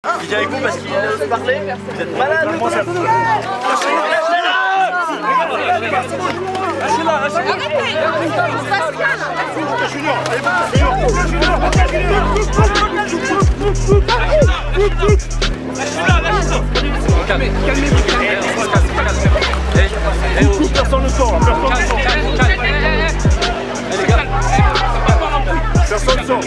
Il vient avec vous parce qu'il veut parler. Vous êtes malade. Personne ne sort, personne ne sort.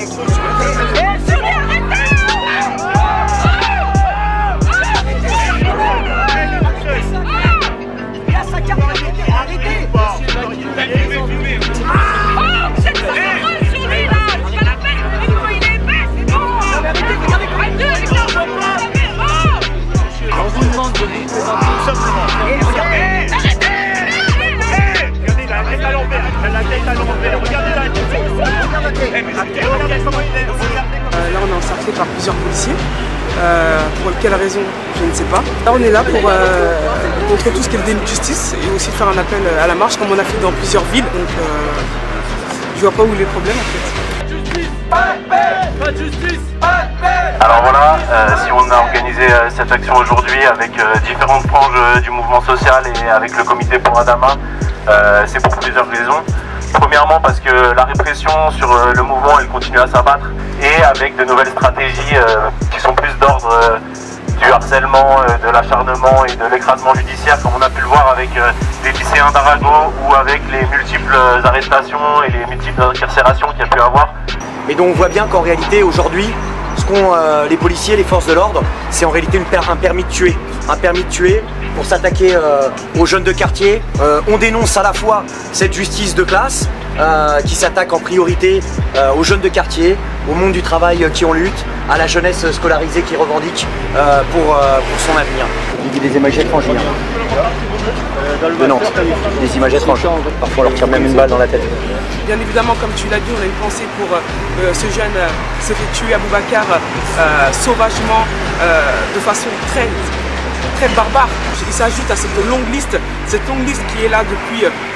Là on est encerclé par plusieurs policiers, pour quelle raison je ne sais pas. Là on est là pour contre tout ce qui est le déni de justice et aussi faire un appel à la marche comme on a fait dans plusieurs villes, donc je vois pas où est le problème en fait. Justice, pas de paix, pas de justice, pas de paix. Alors voilà, si on a organisé cette action aujourd'hui avec différentes franges du mouvement social et avec le comité pour Adama, c'est pour plusieurs raisons. Premièrement parce que la répression sur le mouvement elle continue à s'abattre et avec de nouvelles stratégies qui sont plus d'ordre du harcèlement, de l'acharnement et de l'écrasement judiciaire comme on a pu le voir avec les lycéens d'Arago ou avec les multiples arrestations et les multiples incarcérations qu'il y a pu avoir. Mais donc on voit bien qu'en réalité aujourd'hui, ce qu'ont les policiers, les forces de l'ordre, c'est en réalité un permis de tuer. Un permis de tuer pour s'attaquer aux jeunes de quartier. On dénonce à la fois cette justice de classe qui s'attaque en priorité aux jeunes de quartier, au monde du travail qui en lutte, à la jeunesse scolarisée qui revendique pour son avenir. Il dit des images étranges de Nantes, des images étranges. Parfois on leur tire même une balle dans la tête. Bien évidemment, comme tu l'as dit, on a une pensée pour ce jeune qui s'est fait tuer à Boubacar sauvagement, de façon très barbare. Il s'ajoute à cette longue liste qui est là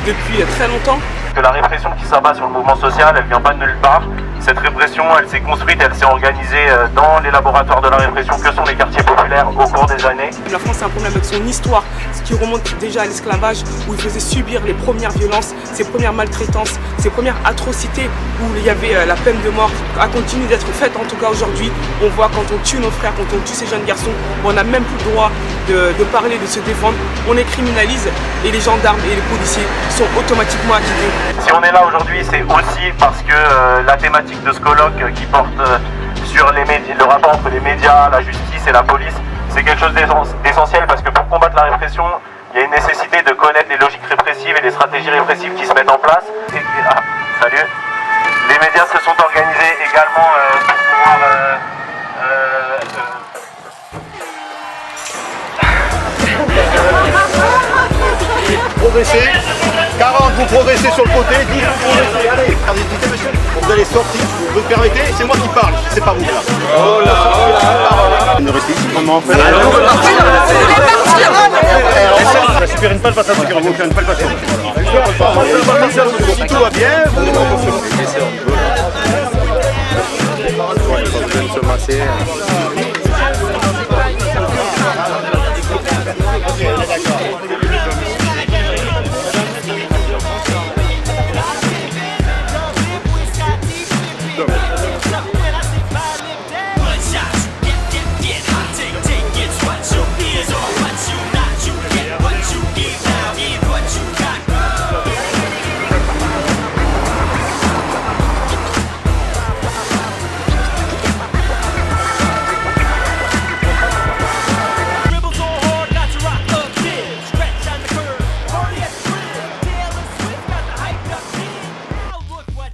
depuis très longtemps. Que la répression qui s'abat sur le mouvement social, elle vient pas de nulle part. Cette répression, elle s'est construite, elle s'est organisée dans les laboratoires de la répression que sont les quartiers populaires au cours des années. La France a un problème avec son histoire, ce qui remonte déjà à l'esclavage, où il faisait subir les premières violences, ses premières maltraitances, ses premières atrocités, où il y avait la peine de mort, qui a continué d'être faite en tout cas aujourd'hui. On voit quand on tue nos frères, quand on tue ces jeunes garçons, on n'a même plus le droit de parler, de se défendre. On les criminalise et les gendarmes et les policiers sont automatiquement acquittés. Si on est là aujourd'hui, c'est aussi parce que la thématique de ce colloque qui porte sur les médias, le rapport entre les médias, la justice et la police, c'est quelque chose d'essentiel parce que pour combattre la répression, il y a une nécessité de connaître les logiques répressives et les stratégies répressives qui se mettent en place. Salut. Les médias se sont organisés également pour pouvoir progressez. 40, vous progressez sur le côté, 10, vous progressez, allez, dites monsieur, vous allez sortir, vous me permettez, c'est moi qui parle, c'est pas vous là. Oh là, oh là. Ne restez ici, comment on fait? On va super une palpation, on va faire une palpation. Si tout va bien, vous pouvez se masser.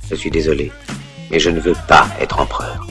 Je suis désolé, mais je ne veux pas être empereur.